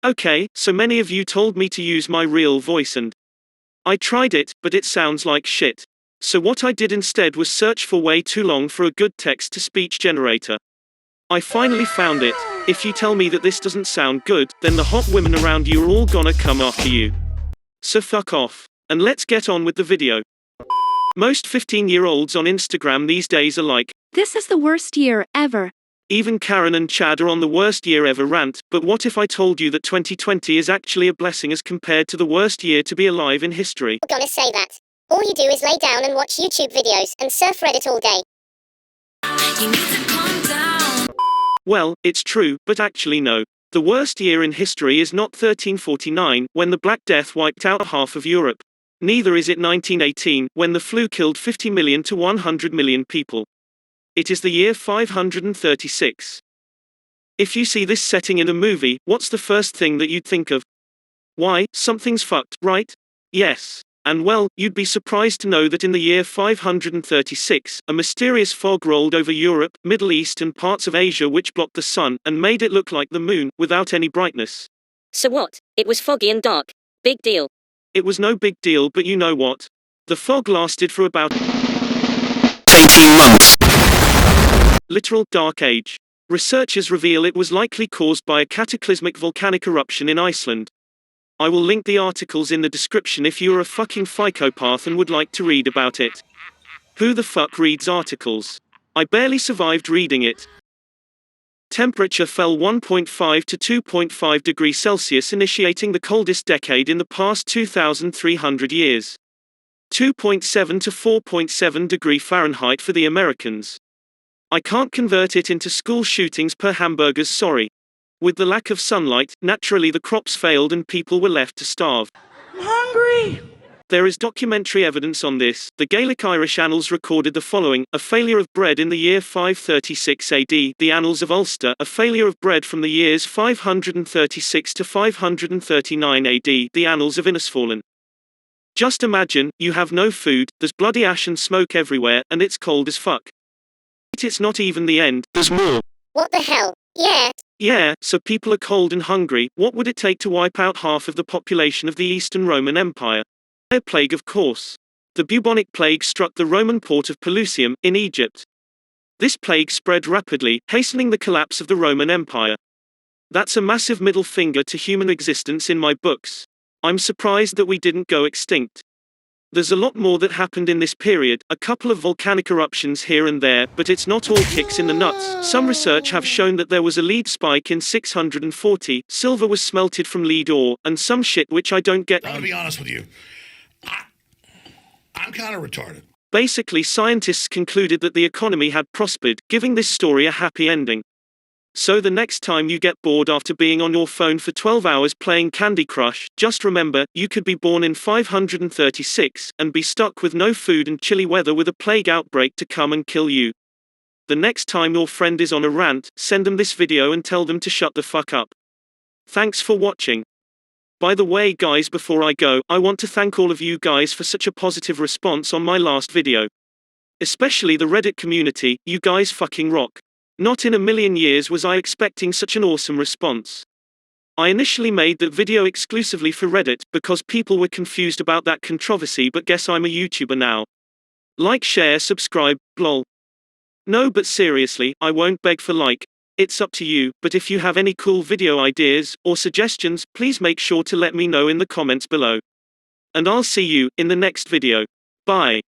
Okay, so many of you told me to use my real voice and I tried it, but it sounds like shit. So what I did instead was search for way too long for a good text-to-speech generator. I finally found it. If you tell me that this doesn't sound good, then the hot women around you are all gonna come after you. So fuck off. And let's get on with the video. Most 15-year-olds on Instagram these days are like, "This is the worst year ever." even Karen and Chad are on the worst year ever rant, but what if I told you that 2020 is actually a blessing as compared to the worst year to be alive in history? I'm gonna say that. All you do is lay down and watch YouTube videos and surf Reddit all day. You need to calm down. Well, it's true, but actually no. The worst year in history is not 1349, when the Black Death wiped out half of Europe. Neither is it 1918, when the flu killed 50 million to 100 million people. It is the year 536. If you see this setting in a movie, what's the first thing that you'd think of? Why, something's fucked, right? Yes. And well, you'd be surprised to know that in the year 536, a mysterious fog rolled over Europe, Middle East and parts of Asia which blocked the sun, and made it look like the moon, without any brightness. So what? It was foggy and dark. Big deal. It was no big deal, but you know what? The fog lasted for about 18 months. Literal dark age. Researchers reveal it was likely caused by a cataclysmic volcanic eruption in Iceland. I will link the articles in the description if you are a fucking psychopath and would like to read about it. Who the fuck reads articles? I barely survived reading it. Temperature fell 1.5 to 2.5 degrees Celsius, initiating the coldest decade in the past 2,300 years. 2.7 to 4.7 degree Fahrenheit for the Americans. I can't convert it into school shootings per hamburgers, sorry. With the lack of sunlight, naturally the crops failed and people were left to starve. I'm hungry. There is documentary evidence on this. The Gaelic Irish Annals recorded the following: a failure of bread in the year 536 AD. The Annals of Ulster, a failure of bread from the years 536 to 539 AD. The Annals of Innisfallen. Just imagine, you have no food, there's bloody ash and smoke everywhere, and it's cold as fuck. It's not even the end, there's more. What the hell? Yeah. Yeah, so people are cold and hungry. What would it take to wipe out half of the population of the Eastern Roman Empire? A plague, of course. The bubonic plague struck the Roman port of Pelusium, in Egypt. This plague spread rapidly, hastening the collapse of the Roman Empire. That's a massive middle finger to human existence in my books. I'm surprised that we didn't go extinct. There's a lot more that happened in this period, a couple of volcanic eruptions here and there, but it's not all kicks in the nuts. Some research have shown that there was a lead spike in 640, silver was smelted from lead ore, and some shit which I don't get. I'm gonna be honest with you. I'm kind of retarded. Basically, scientists concluded that the economy had prospered, giving this story a happy ending. So the next time you get bored after being on your phone for 12 hours playing Candy Crush, just remember, you could be born in 536, and be stuck with no food and chilly weather with a plague outbreak to come and kill you. The next time your friend is on a rant, send them this video and tell them to shut the fuck up. Thanks for watching. By the way guys, before I go, I want to thank all of you guys for such a positive response on my last video. Especially the Reddit community, you guys fucking rock. Not in a million years was I expecting such an awesome response. I initially made that video exclusively for Reddit, because people were confused about that controversy, but guess I'm a YouTuber now. Like, share, subscribe, lol. No, but seriously, I won't beg for like. It's up to you, but if you have any cool video ideas, or suggestions, please make sure to let me know in the comments below. And I'll see you in the next video. Bye.